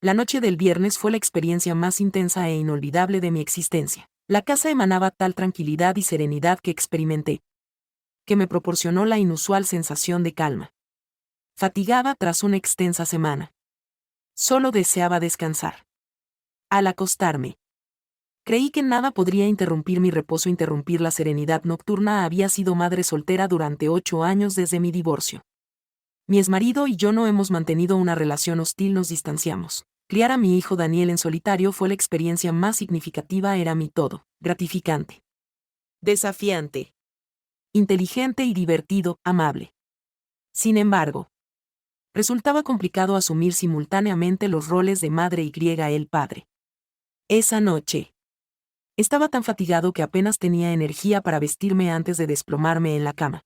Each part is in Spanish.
La noche del viernes fue la experiencia más intensa e inolvidable de mi existencia. La casa emanaba tal tranquilidad y serenidad que experimenté, que me proporcionó la inusual sensación de calma. Fatigada tras una extensa semana. Solo deseaba descansar. Al acostarme, creí que nada podría interrumpir mi reposo. Interrumpir la serenidad nocturna. Había sido madre soltera durante 8 años desde mi divorcio. Mi exmarido y yo no hemos mantenido una relación hostil, nos distanciamos. Criar a mi hijo Daniel en solitario fue la experiencia más significativa. Era mi todo, gratificante, desafiante, inteligente y divertido, amable. Sin embargo, resultaba complicado asumir simultáneamente los roles de madre y el padre. Esa noche, estaba tan fatigado que apenas tenía energía para vestirme antes de desplomarme en la cama.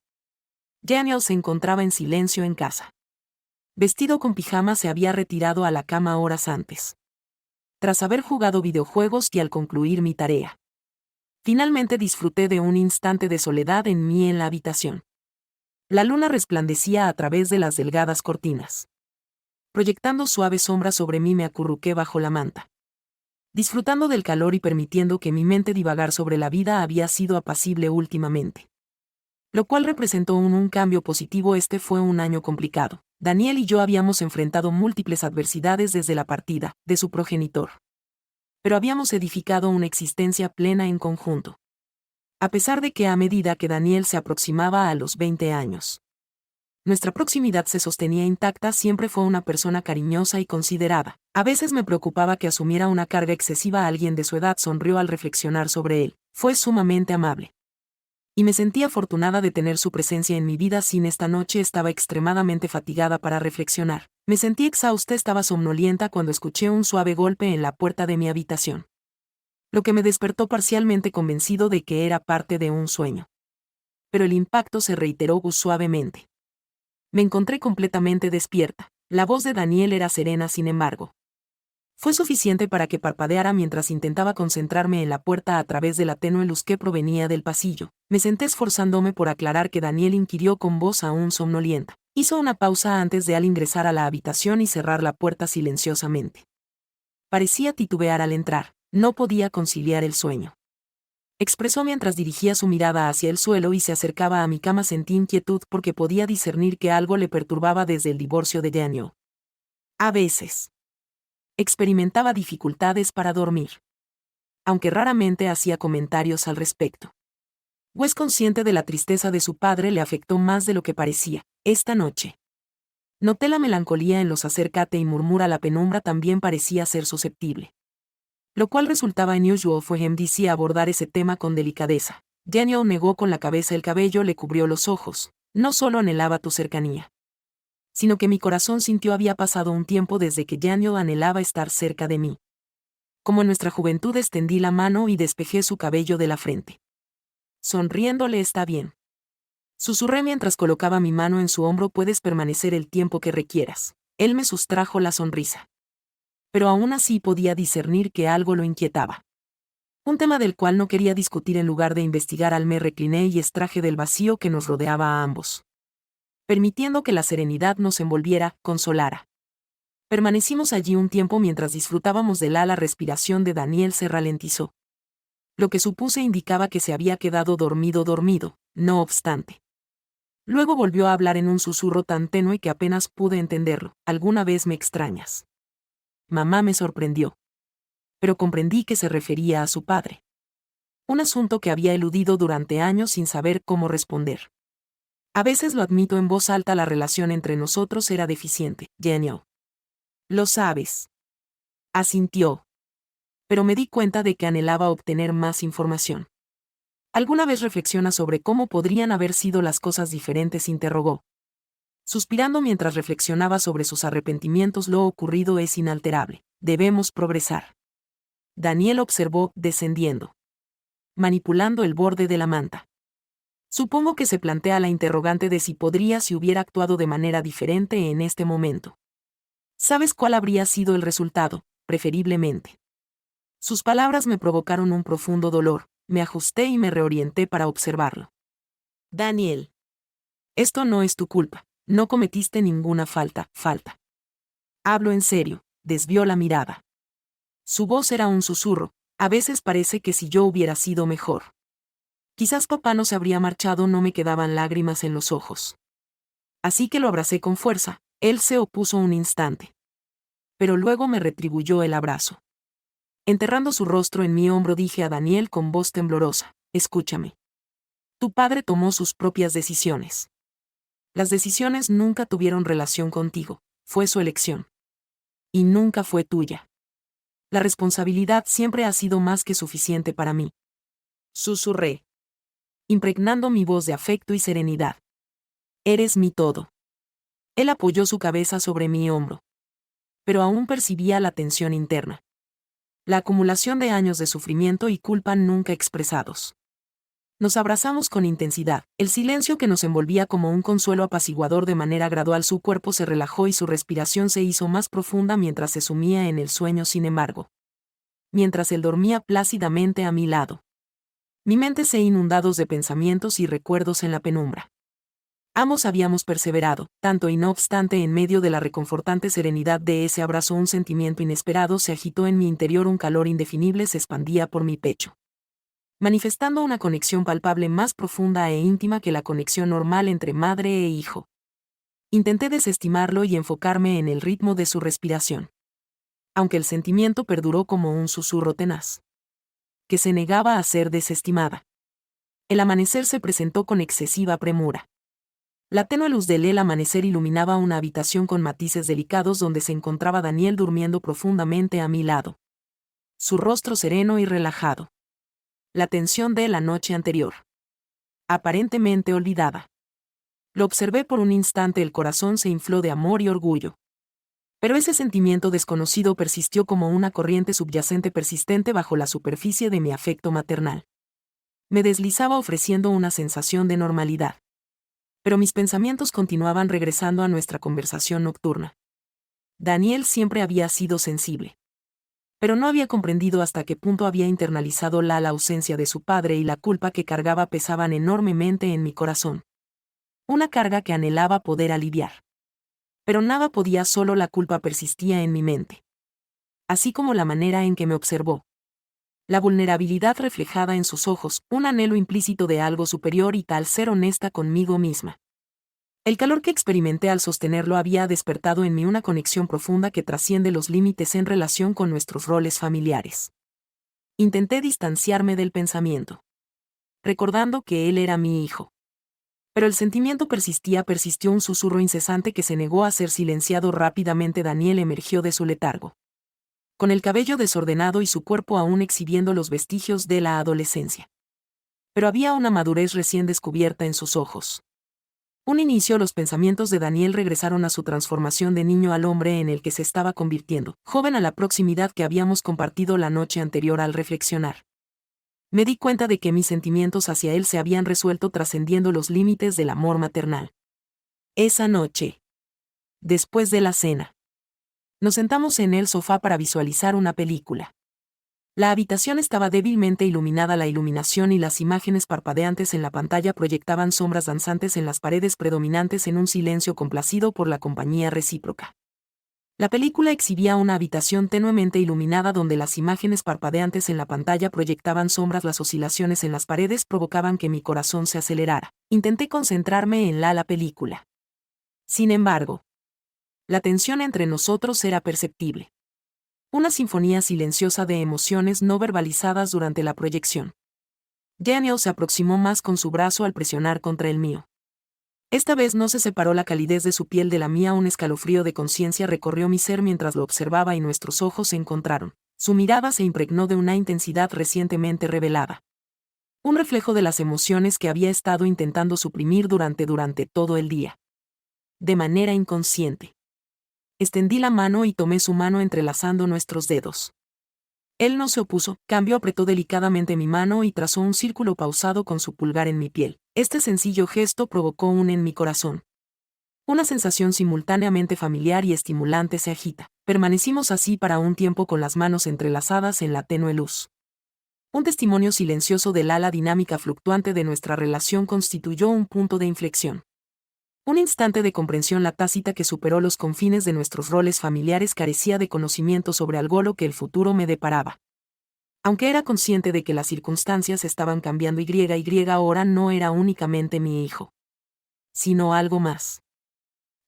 Daniel se encontraba en silencio en casa. Vestido con pijama, se había retirado a la cama horas antes. Tras haber jugado videojuegos y al concluir mi tarea, finalmente disfruté de un instante de soledad en la habitación. La luna resplandecía a través de las delgadas cortinas. Proyectando suave sombra sobre mí, me acurruqué bajo la manta, disfrutando del calor y permitiendo que mi mente divagar sobre la vida. Había sido apacible últimamente, lo cual representó un cambio positivo. Este fue un año complicado. Daniel y yo habíamos enfrentado múltiples adversidades desde la partida de su progenitor, pero habíamos edificado una existencia plena en conjunto. A pesar de que a medida que Daniel se aproximaba a los 20 años, nuestra proximidad se sostenía intacta. Siempre fue una persona cariñosa y considerada. A veces me preocupaba que asumiera una carga excesiva. Alguien de su edad sonrió al reflexionar sobre él. Fue sumamente amable. Y me sentí afortunada de tener su presencia en mi vida. Sin esta noche estaba extremadamente fatigada para reflexionar. Me sentí exhausta, estaba somnolienta cuando escuché un suave golpe en la puerta de mi habitación, lo que me despertó parcialmente convencido de que era parte de un sueño. Pero el impacto se reiteró suavemente. Me encontré completamente despierta. La voz de Daniel era serena, sin embargo. Fue suficiente para que parpadeara mientras intentaba concentrarme en la puerta a través de la tenue luz que provenía del pasillo. Me senté esforzándome por aclarar que Daniel inquirió con voz aún somnolienta. Hizo una pausa antes de ingresar a la habitación y cerrar la puerta silenciosamente. Parecía titubear al entrar. No podía conciliar el sueño, expresó mientras dirigía su mirada hacia el suelo y se acercaba a mi cama. Sentí inquietud porque podía discernir que algo le perturbaba desde el divorcio de Daniel. A veces experimentaba dificultades para dormir, aunque raramente hacía comentarios al respecto. Wes, consciente de la tristeza de su padre, le afectó más de lo que parecía. Esta noche noté la melancolía en los acércate y murmura. La penumbra también parecía ser susceptible, lo cual resultaba inusual. Fue MDC a abordar ese tema con delicadeza. Daniel negó con la cabeza. El cabello le cubrió los ojos. No solo anhelaba tu cercanía, sino que mi corazón sintió había pasado un tiempo desde que Daniel anhelaba estar cerca de mí. Como en nuestra juventud, extendí la mano y despejé su cabello de la frente. Sonriéndole, está bien, susurré mientras colocaba mi mano en su hombro. Puedes permanecer el tiempo que requieras. Él me sustrajo la sonrisa, pero aún así podía discernir que algo lo inquietaba. Un tema del cual no quería discutir. En lugar de investigar, me recliné y extraje del vacío que nos rodeaba a ambos, permitiendo que la serenidad nos envolviera, consolara. Permanecimos allí un tiempo mientras disfrutábamos de la respiración de Daniel se ralentizó, lo que supuse indicaba que se había quedado dormido. No obstante, luego volvió a hablar en un susurro tan tenue que apenas pude entenderlo. ¿Alguna vez me extrañas? Mamá. Me sorprendió, pero comprendí que se refería a su padre. Un asunto que había eludido durante años sin saber cómo responder. A veces, lo admito en voz alta, la relación entre nosotros era deficiente. Daniel. Lo sabes. Asintió. Pero me di cuenta de que anhelaba obtener más información. ¿Alguna vez reflexiona sobre cómo podrían haber sido las cosas diferentes?, interrogó, suspirando mientras reflexionaba sobre sus arrepentimientos. Lo ocurrido es inalterable. Debemos progresar. Daniel observó, descendiendo, manipulando el borde de la manta. Supongo que se plantea la interrogante de si podría, si hubiera actuado de manera diferente en este momento. ¿Sabes cuál habría sido el resultado? Preferiblemente. Sus palabras me provocaron un profundo dolor. Me ajusté y me reorienté para observarlo. Daniel. Esto no es tu culpa. No cometiste ninguna falta. Hablo en serio. desvió la mirada. Su voz era un susurro. A veces parece que si yo hubiera sido mejor. Quizás papá no se habría marchado, no me quedaban lágrimas en los ojos. Así que lo abracé con fuerza. Él se opuso un instante. Pero luego me retribuyó el abrazo. Enterrando su rostro en mi hombro dije a Daniel con voz temblorosa, escúchame. Tu padre tomó sus propias decisiones. Las decisiones nunca tuvieron relación contigo, fue su elección. Y nunca fue tuya. La responsabilidad siempre ha sido más que suficiente para mí. Susurré, impregnando mi voz de afecto y serenidad. Eres mi todo. Él apoyó su cabeza sobre mi hombro. Pero aún percibía la tensión interna. La acumulación de años de sufrimiento y culpa nunca expresados. Nos abrazamos con intensidad, el silencio que nos envolvía como un consuelo apaciguador. De manera gradual su cuerpo se relajó y su respiración se hizo más profunda mientras se sumía en el sueño. Sin embargo, mientras él dormía plácidamente a mi lado, mi mente se inundados de pensamientos y recuerdos en la penumbra. Ambos habíamos perseverado, tanto y no obstante en medio de la reconfortante serenidad de ese abrazo un sentimiento inesperado se agitó en mi interior, un calor indefinible se expandía por mi pecho, manifestando una conexión palpable más profunda e íntima que la conexión normal entre madre e hijo. Intenté desestimarlo y enfocarme en el ritmo de su respiración. Aunque el sentimiento perduró como un susurro tenaz, que se negaba a ser desestimada. El amanecer se presentó con excesiva premura. La tenue luz del amanecer iluminaba una habitación con matices delicados donde se encontraba Daniel durmiendo profundamente a mi lado. Su rostro sereno y relajado. La tensión de la noche anterior, aparentemente olvidada. Lo observé por un instante, el corazón se infló de amor y orgullo. Pero ese sentimiento desconocido persistió como una corriente subyacente persistente bajo la superficie de mi afecto maternal. Me deslizaba ofreciendo una sensación de normalidad. Pero mis pensamientos continuaban regresando a nuestra conversación nocturna. Daniel siempre había sido sensible. Pero no había comprendido hasta qué punto había internalizado la ausencia de su padre, y la culpa que cargaba pesaban enormemente en mi corazón. Una carga que anhelaba poder aliviar. Pero nada podía, solo la culpa persistía en mi mente. Así como la manera en que me observó. La vulnerabilidad reflejada en sus ojos, un anhelo implícito de algo superior y tal ser honesta conmigo misma. El calor que experimenté al sostenerlo había despertado en mí una conexión profunda que trasciende los límites en relación con nuestros roles familiares. Intenté distanciarme del pensamiento, recordando que él era mi hijo. Pero el sentimiento persistió, un susurro incesante que se negó a ser silenciado rápidamente. Daniel emergió de su letargo, con el cabello desordenado y su cuerpo aún exhibiendo los vestigios de la adolescencia. Pero había una madurez recién descubierta en sus ojos. Un inicio, los pensamientos de Daniel regresaron a su transformación de niño al hombre en el que se estaba convirtiendo, joven a la proximidad que habíamos compartido la noche anterior. Al reflexionar, me di cuenta de que mis sentimientos hacia él se habían resuelto trascendiendo los límites del amor maternal. Esa noche, después de la cena, nos sentamos en el sofá para visualizar una película. La habitación estaba débilmente iluminada, la iluminación y las imágenes parpadeantes en la pantalla proyectaban sombras danzantes en las paredes predominantes en un silencio complacido por la compañía recíproca. La película exhibía una habitación tenuemente iluminada donde las imágenes parpadeantes en la pantalla proyectaban sombras, las oscilaciones en las paredes provocaban que mi corazón se acelerara. Intenté concentrarme en la película. Sin embargo, la tensión entre nosotros era perceptible. Una sinfonía silenciosa de emociones no verbalizadas durante la proyección. Daniel se aproximó más con su brazo al presionar contra el mío. Esta vez no se separó la calidez de su piel de la mía, un escalofrío de conciencia recorrió mi ser mientras lo observaba y nuestros ojos se encontraron. Su mirada se impregnó de una intensidad recientemente revelada. Un reflejo de las emociones que había estado intentando suprimir durante todo el día. De manera inconsciente. Extendí la mano y tomé su mano entrelazando nuestros dedos. Él no se opuso, apretó delicadamente mi mano y trazó un círculo pausado con su pulgar en mi piel. Este sencillo gesto provocó en mi corazón. Una sensación simultáneamente familiar y estimulante se agita. Permanecimos así para un tiempo con las manos entrelazadas en la tenue luz. Un testimonio silencioso de la dinámica fluctuante de nuestra relación constituyó un punto de inflexión. Un instante de comprensión la tácita que superó los confines de nuestros roles familiares carecía de conocimiento sobre algo lo que el futuro me deparaba. Aunque era consciente de que las circunstancias estaban cambiando y ahora no era únicamente mi hijo, sino algo más.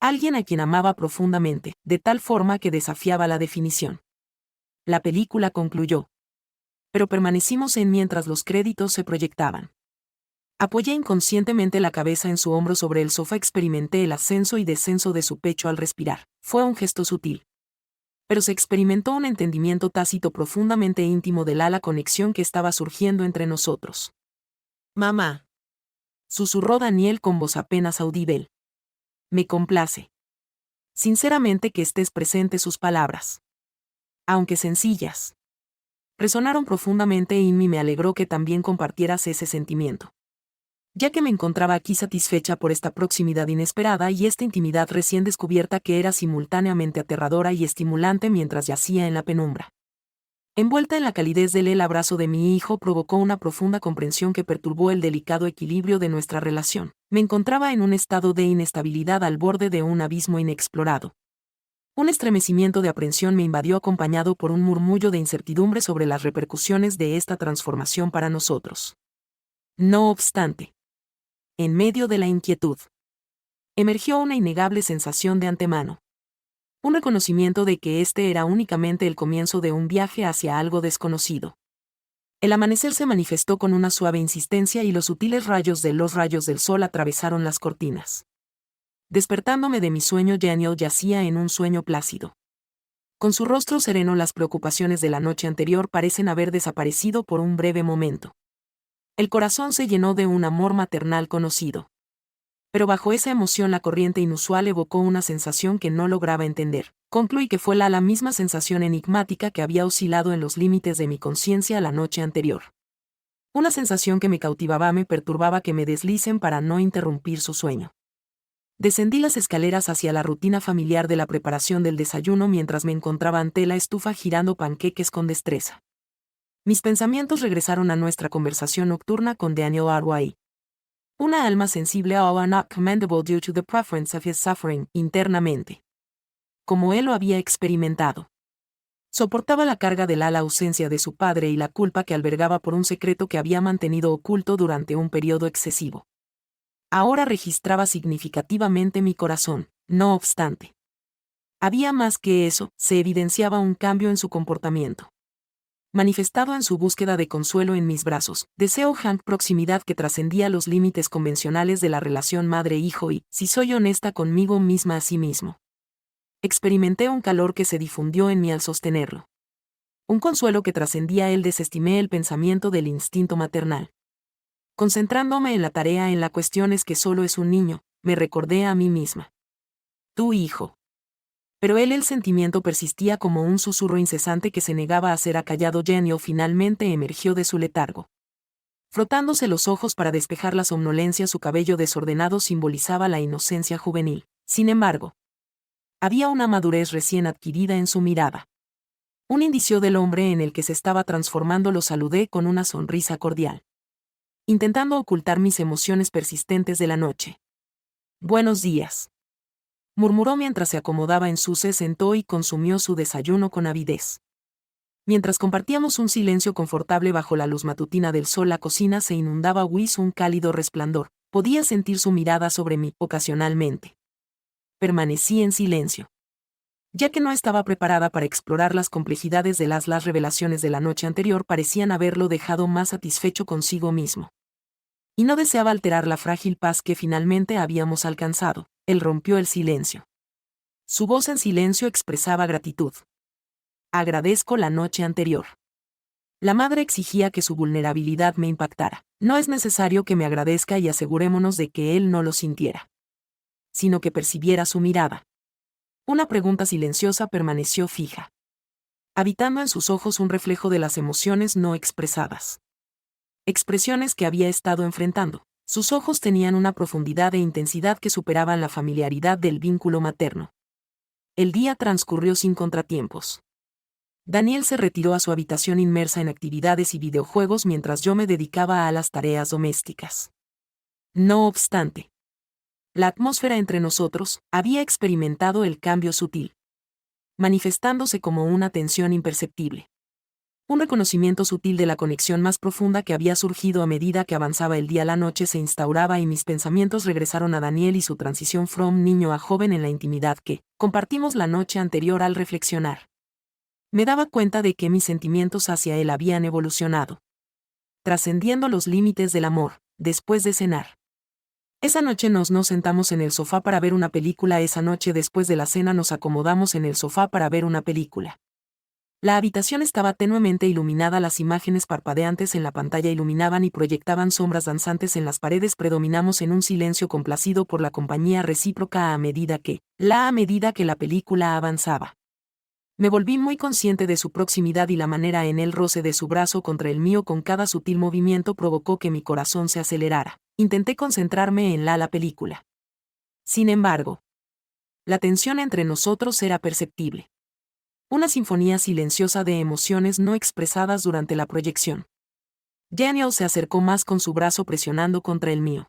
Alguien a quien amaba profundamente, de tal forma que desafiaba la definición. La película concluyó. Pero permanecimos mientras los créditos se proyectaban. Apoyé inconscientemente la cabeza en su hombro sobre el sofá, experimenté el ascenso y descenso de su pecho al respirar. Fue un gesto sutil. Pero se experimentó un entendimiento tácito profundamente íntimo de la conexión que estaba surgiendo entre nosotros. «Mamá», susurró Daniel con voz apenas audible. «Me complace sinceramente que estés presente». Sus palabras, aunque sencillas, resonaron profundamente en mí. Me alegró que también compartieras ese sentimiento, ya que me encontraba aquí satisfecha por esta proximidad inesperada y esta intimidad recién descubierta que era simultáneamente aterradora y estimulante mientras yacía en la penumbra. Envuelta en la calidez del abrazo de mi hijo provocó una profunda comprensión que perturbó el delicado equilibrio de nuestra relación. Me encontraba en un estado de inestabilidad al borde de un abismo inexplorado. Un estremecimiento de aprensión me invadió acompañado por un murmullo de incertidumbre sobre las repercusiones de esta transformación para nosotros. No obstante, en medio de la inquietud, emergió una innegable sensación de antemano. Un reconocimiento de que este era únicamente el comienzo de un viaje hacia algo desconocido. El amanecer se manifestó con una suave insistencia y los sutiles rayos del sol atravesaron las cortinas. Despertándome de mi sueño, Daniel yacía en un sueño plácido. Con su rostro sereno, las preocupaciones de la noche anterior parecen haber desaparecido por un breve momento. El corazón se llenó de un amor maternal conocido. Pero bajo esa emoción la corriente inusual evocó una sensación que no lograba entender. Concluí que fue la misma sensación enigmática que había oscilado en los límites de mi conciencia la noche anterior. Una sensación que me cautivaba, me perturbaba que me deslicen para no interrumpir su sueño. Descendí las escaleras hacia la rutina familiar de la preparación del desayuno mientras me encontraba ante la estufa girando panqueques con destreza. Mis pensamientos regresaron a nuestra conversación nocturna con Daniel Arway. Una alma sensible are not commendable due to the preference of his suffering, internamente. Como él lo había experimentado. Soportaba la carga de la ausencia de su padre y la culpa que albergaba por un secreto que había mantenido oculto durante un periodo excesivo. Ahora registraba significativamente mi corazón, no obstante. Había más que eso, se evidenciaba un cambio en su comportamiento. Manifestado en su búsqueda de consuelo en mis brazos, deseo proximidad que trascendía los límites convencionales de la relación madre-hijo y, si soy honesta conmigo misma a sí mismo, experimenté un calor que se difundió en mí al sostenerlo. Un consuelo que trascendía él. Desestimé el pensamiento del instinto maternal. Concentrándome en la tarea, en la cuestión es que solo es un niño, me recordé a mí misma. Tu hijo. Pero el sentimiento persistía como un susurro incesante que se negaba a ser acallado. Daniel finalmente emergió de su letargo. Frotándose los ojos para despejar la somnolencia, su cabello desordenado simbolizaba la inocencia juvenil. Sin embargo, había una madurez recién adquirida en su mirada. Un indicio del hombre en el que se estaba transformando. Lo saludé con una sonrisa cordial, intentando ocultar mis emociones persistentes de la noche. Buenos días, murmuró mientras se acomodaba en su se sentó y consumió su desayuno con avidez. Mientras compartíamos un silencio confortable bajo la luz matutina del sol, la cocina se inundaba un cálido resplandor. Podía sentir su mirada sobre mí, ocasionalmente. Permanecí en silencio, ya que no estaba preparada para explorar las complejidades de las revelaciones de la noche anterior. Parecían haberlo dejado más satisfecho consigo mismo. Y no deseaba alterar la frágil paz que finalmente habíamos alcanzado. Él rompió el silencio. Su voz en silencio expresaba gratitud. Agradezco la noche anterior. La madre exigía que su vulnerabilidad me impactara. No es necesario que me agradezca y asegurémonos de que él no lo sintiera, sino que percibiera su mirada. Una pregunta silenciosa permaneció fija, habitando en sus ojos un reflejo de las emociones no expresadas. Expresiones que había estado enfrentando. Sus ojos tenían una profundidad e intensidad que superaban la familiaridad del vínculo materno. El día transcurrió sin contratiempos. Daniel se retiró a su habitación inmersa en actividades y videojuegos mientras yo me dedicaba a las tareas domésticas. No obstante, La atmósfera entre nosotros había experimentado el cambio sutil, manifestándose como una tensión imperceptible. Un reconocimiento sutil de la conexión más profunda que había surgido a medida que avanzaba el día. La noche se instauraba y mis pensamientos regresaron a Daniel y su transición from niño a joven en la intimidad que compartimos la noche anterior. Al reflexionar, me daba cuenta de que mis sentimientos hacia él habían evolucionado, trascendiendo los límites del amor. Después de cenar, esa noche nos sentamos en el sofá para ver una película. Esa noche después de la cena nos acomodamos en el sofá para ver una película. La habitación estaba tenuemente iluminada, las imágenes parpadeantes en la pantalla iluminaban y proyectaban sombras danzantes en las paredes. Predominamos en un silencio complacido por la compañía recíproca a medida que la película avanzaba. Me volví muy consciente de su proximidad y la manera en el roce de su brazo contra el mío con cada sutil movimiento provocó que mi corazón se acelerara. Intenté concentrarme en la película. Sin embargo, la tensión entre nosotros era perceptible. Una sinfonía silenciosa de emociones no expresadas durante la proyección. Daniel se acercó más con su brazo presionando contra el mío.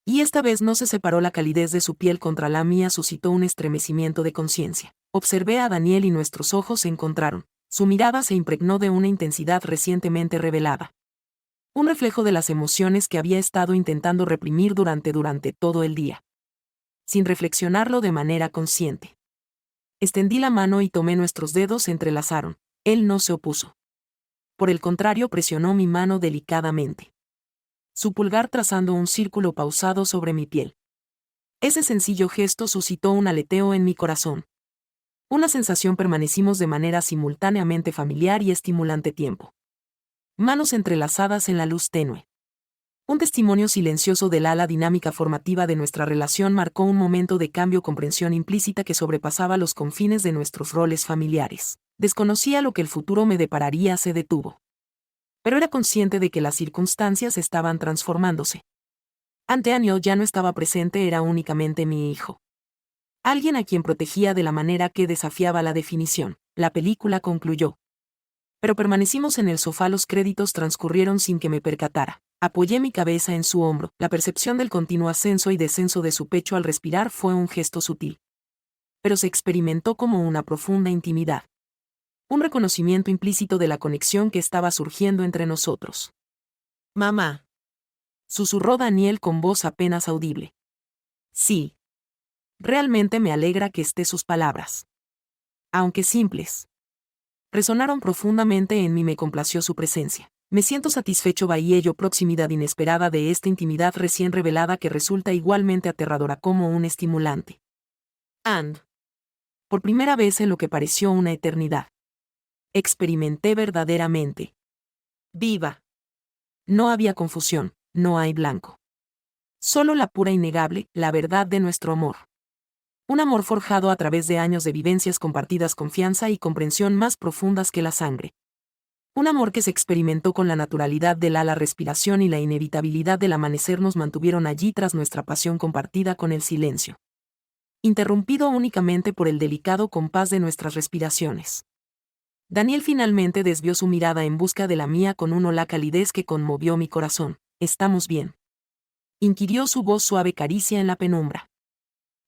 Y esta vez no se separó. La calidez de su piel contra la mía suscitó un estremecimiento de conciencia. Observé a Daniel y nuestros ojos se encontraron. Su mirada se impregnó de una intensidad recientemente revelada. Un reflejo de las emociones que había estado intentando reprimir durante todo el día. Sin reflexionarlo de manera consciente. Extendí la mano y tomé. Nuestros dedos se entrelazaron. Él no se opuso. Por el contrario, presionó mi mano delicadamente. Su pulgar trazando un círculo pausado sobre mi piel. Ese sencillo gesto suscitó un aleteo en mi corazón. Una sensación. Permanecimos de manera simultáneamente familiar y estimulante tiempo. Manos entrelazadas en la luz tenue. Un testimonio silencioso de la dinámica formativa de nuestra relación marcó un momento de cambio, comprensión implícita que sobrepasaba los confines de nuestros roles familiares. Desconocía lo que el futuro me depararía. Se detuvo. Pero era consciente de que las circunstancias estaban transformándose. Daniel ya no estaba presente, era únicamente mi hijo. Alguien a quien protegía de la manera que desafiaba la definición. La película concluyó. Pero permanecimos en el sofá. Los créditos transcurrieron sin que me percatara. Apoyé mi cabeza en su hombro. La percepción del continuo ascenso y descenso de su pecho al respirar fue un gesto sutil. Pero se experimentó como una profunda intimidad. Un reconocimiento implícito de la conexión que estaba surgiendo entre nosotros. «Mamá», susurró Daniel con voz apenas audible. «Sí. Realmente me alegra que esté». Sus palabras, aunque simples, resonaron profundamente en mí. Me complació su presencia. Me siento satisfecho. Bahía yo. Proximidad inesperada de esta intimidad recién revelada que resulta igualmente aterradora como un estimulante. Por primera vez en lo que pareció una eternidad, experimenté verdaderamente viva. No había confusión, no hay blanco. Solo la pura, innegable, la verdad de nuestro amor. Un amor forjado a través de años de vivencias compartidas, confianza y comprensión más profundas que la sangre. Un amor que se experimentó con la naturalidad de la respiración y la inevitabilidad del amanecer nos mantuvieron allí tras nuestra pasión compartida con el silencio. Interrumpido únicamente por el delicado compás de nuestras respiraciones. Daniel finalmente desvió su mirada en busca de la mía con una calidez que conmovió mi corazón. «¿Estamos bien?», inquirió, su voz suave caricia en la penumbra.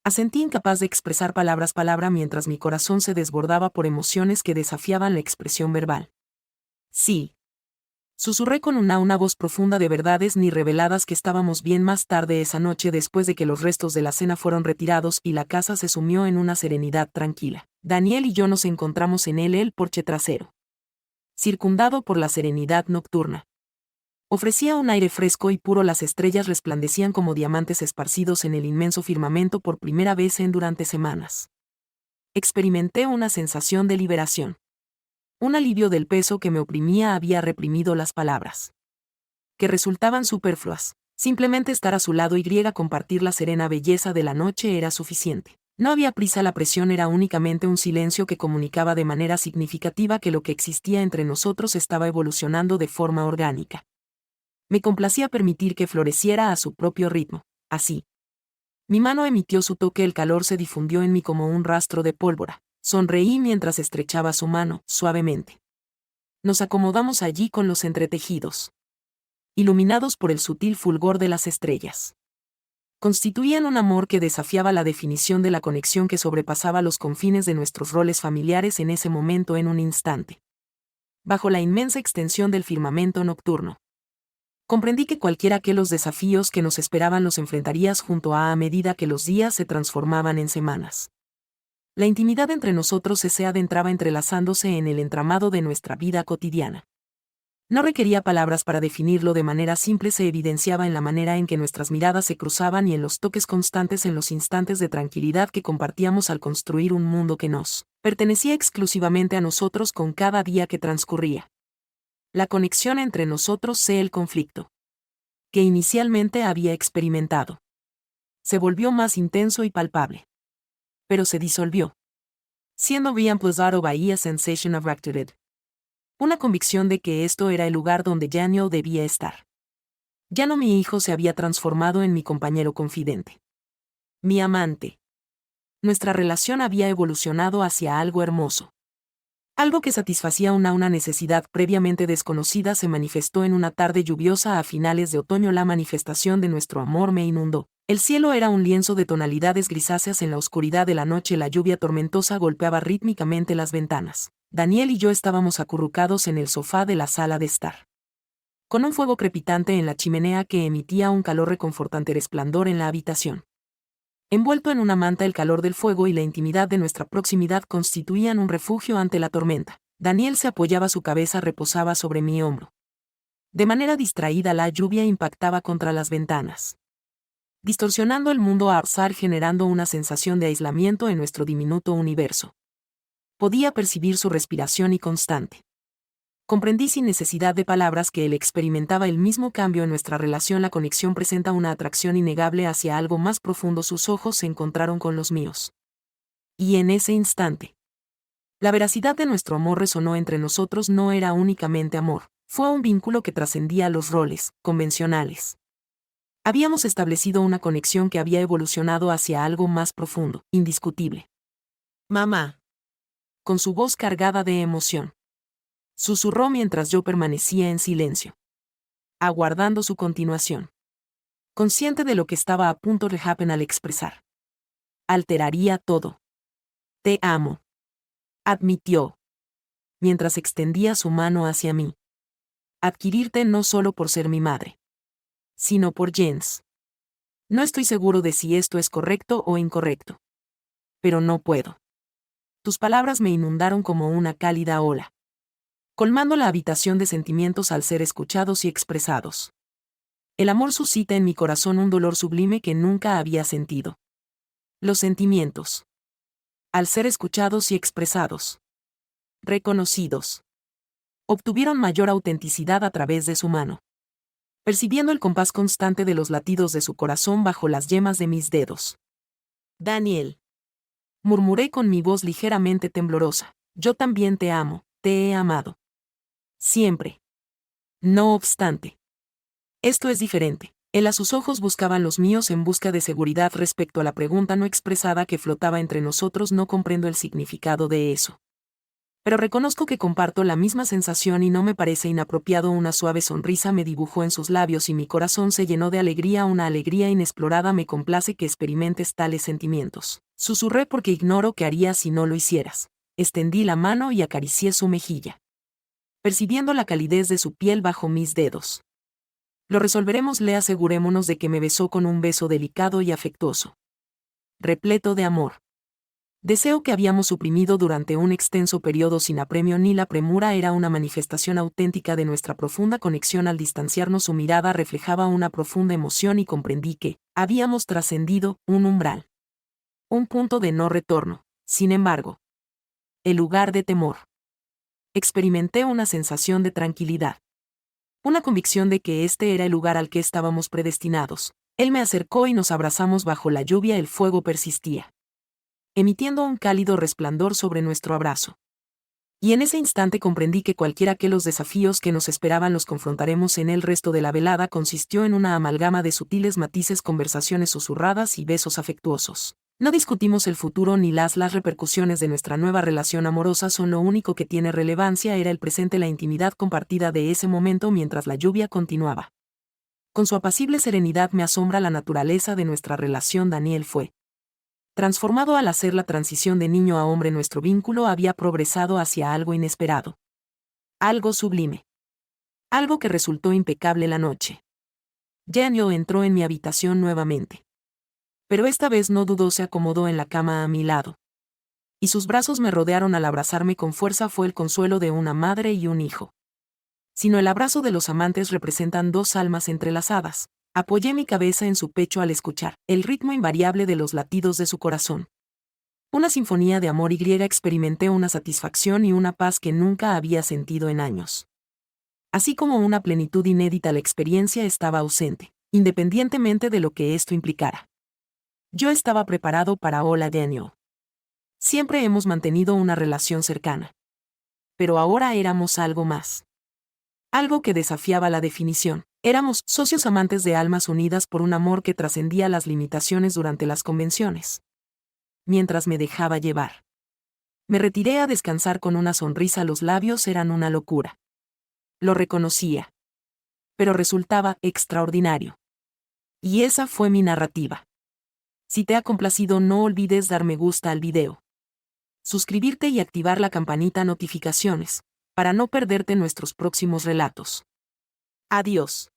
Asentí, incapaz de expresar palabra mientras mi corazón se desbordaba por emociones que desafiaban la expresión verbal. «Sí», susurré con una voz profunda de verdades ni reveladas. Que estábamos bien. Más tarde esa noche, después de que los restos de la cena fueron retirados y la casa se sumió en una serenidad tranquila, Daniel y yo nos encontramos en el porche trasero, circundado por la serenidad nocturna. Ofrecía un aire fresco y puro. Las estrellas resplandecían como diamantes esparcidos en el inmenso firmamento. Por primera vez durante semanas, experimenté una sensación de liberación. Un alivio del peso que me oprimía. Había reprimido las palabras, que resultaban superfluas. Simplemente estar a su lado y compartir la serena belleza de la noche era suficiente. No había prisa, la presión era únicamente un silencio que comunicaba de manera significativa que lo que existía entre nosotros estaba evolucionando de forma orgánica. Me complacía permitir que floreciera a su propio ritmo. Así. Mi mano emitió su toque, el calor se difundió en mí como un rastro de pólvora. Sonreí mientras estrechaba su mano, suavemente. Nos acomodamos allí con los entretejidos, iluminados por el sutil fulgor de las estrellas. Constituían un amor que desafiaba la definición de la conexión que sobrepasaba los confines de nuestros roles familiares en ese momento en un instante. Bajo la inmensa extensión del firmamento nocturno. Comprendí que cualquiera que los desafíos que nos esperaban los enfrentarías junto a medida que los días se transformaban en semanas. La intimidad entre nosotros se adentraba entrelazándose en el entramado de nuestra vida cotidiana. No requería palabras para definirlo, de manera simple se evidenciaba en la manera en que nuestras miradas se cruzaban y en los toques constantes en los instantes de tranquilidad que compartíamos al construir un mundo que nos pertenecía exclusivamente a nosotros con cada día que transcurría. La conexión entre nosotros, el conflicto que inicialmente había experimentado, se volvió más intenso y palpable. Pero se disolvió, siendo bien plazado by a sensation of rectitude. Una convicción de que esto era el lugar donde Daniel debía estar. Ya no mi hijo se había transformado en mi compañero confidente. Mi amante. Nuestra relación había evolucionado hacia algo hermoso. Algo que satisfacía una necesidad previamente desconocida se manifestó en una tarde lluviosa a finales de otoño. La manifestación de nuestro amor me inundó. El cielo era un lienzo de tonalidades grisáceas en la oscuridad de la noche. La lluvia tormentosa golpeaba rítmicamente las ventanas. Daniel y yo estábamos acurrucados en el sofá de la sala de estar, con un fuego crepitante en la chimenea que emitía un calor reconfortante resplandor en la habitación. Envuelto en una manta, el calor del fuego y la intimidad de nuestra proximidad constituían un refugio ante la tormenta. Daniel se apoyaba, su cabeza reposaba sobre mi hombro. De manera distraída la lluvia impactaba contra las ventanas, distorsionando el mundo a Arzar, generando una sensación de aislamiento en nuestro diminuto universo. Podía percibir su respiración y constante. Comprendí sin necesidad de palabras que él experimentaba el mismo cambio en nuestra relación. La conexión presenta una atracción innegable hacia algo más profundo. Sus ojos se encontraron con los míos. Y en ese instante, la veracidad de nuestro amor resonó entre nosotros. No era únicamente amor, fue un vínculo que trascendía los roles convencionales. Habíamos establecido una conexión que había evolucionado hacia algo más profundo, indiscutible. Mamá. Con su voz cargada de emoción, susurró mientras yo permanecía en silencio, aguardando su continuación. Consciente de lo que estaba a punto de happen al expresar. Alteraría todo. Te amo, admitió, mientras extendía su mano hacia mí. Adquirirte no solo por ser mi madre, sino por Jens. No estoy seguro de si esto es correcto o incorrecto. Pero no puedo. Tus palabras me inundaron como una cálida ola, colmando la habitación de sentimientos al ser escuchados y expresados. El amor suscita en mi corazón un dolor sublime que nunca había sentido. Los sentimientos, al ser escuchados y expresados, reconocidos, obtuvieron mayor autenticidad a través de su mano. Percibiendo el compás constante de los latidos de su corazón bajo las yemas de mis dedos. Daniel. Murmuré con mi voz ligeramente temblorosa. Yo también te amo, te he amado. Siempre. No obstante. Esto es diferente. Él, a sus ojos buscaban los míos en busca de seguridad respecto a la pregunta no expresada que flotaba entre nosotros. No comprendo el significado de eso. Pero reconozco que comparto la misma sensación y no me parece inapropiado. Una suave sonrisa me dibujó en sus labios y mi corazón se llenó de alegría, una alegría inexplorada. Me complace que experimentes tales sentimientos. Susurré porque ignoro qué harías si no lo hicieras. Extendí la mano y acaricié su mejilla, percibiendo la calidez de su piel bajo mis dedos. Lo resolveremos, le asegurémonos de que me besó con un beso delicado y afectuoso, repleto de amor. Deseo que habíamos suprimido durante un extenso periodo sin apremio ni la premura era una manifestación auténtica de nuestra profunda conexión. Al distanciarnos, su mirada reflejaba una profunda emoción y comprendí que habíamos trascendido un umbral. Un punto de no retorno. Sin embargo, el lugar de temor. Experimenté una sensación de tranquilidad. Una convicción de que este era el lugar al que estábamos predestinados. Él me acercó y nos abrazamos bajo la lluvia. El fuego persistía, emitiendo un cálido resplandor sobre nuestro abrazo. Y en ese instante comprendí que cualquiera que los desafíos que nos esperaban los confrontaremos en el resto de la velada. Consistió en una amalgama de sutiles matices, conversaciones susurradas y besos afectuosos. No discutimos el futuro ni las repercusiones de nuestra nueva relación amorosa son lo único que tiene relevancia. Era el presente, la intimidad compartida de ese momento mientras la lluvia continuaba. Con su apacible serenidad me asombra la naturaleza de nuestra relación. Daniel fue transformado al hacer la transición de niño a hombre. Nuestro vínculo había progresado hacia algo inesperado. Algo sublime. Algo que resultó impecable la noche. Daniel entró en mi habitación nuevamente. Pero esta vez no dudó, se acomodó en la cama a mi lado. Y sus brazos me rodearon al abrazarme con fuerza. Fue el consuelo de una madre y un hijo. Sino el abrazo de los amantes representan dos almas entrelazadas. Apoyé mi cabeza en su pecho al escuchar el ritmo invariable de los latidos de su corazón. Una sinfonía de amor. Experimenté una satisfacción y una paz que nunca había sentido en años. Así como una plenitud inédita. La experiencia estaba ausente, independientemente de lo que esto implicara. Yo estaba preparado para Hola Daniel. Siempre hemos mantenido una relación cercana. Pero ahora éramos algo más. Algo que desafiaba la definición. Éramos socios amantes de almas unidas por un amor que trascendía las limitaciones. Durante las convenciones, mientras me dejaba llevar, me retiré a descansar con una sonrisa. Los labios eran una locura. Lo reconocía. Pero resultaba extraordinario. Y esa fue mi narrativa. Si te ha complacido, no olvides dar me gusta al video, suscribirte y activar la campanita notificaciones, para no perderte nuestros próximos relatos. Adiós.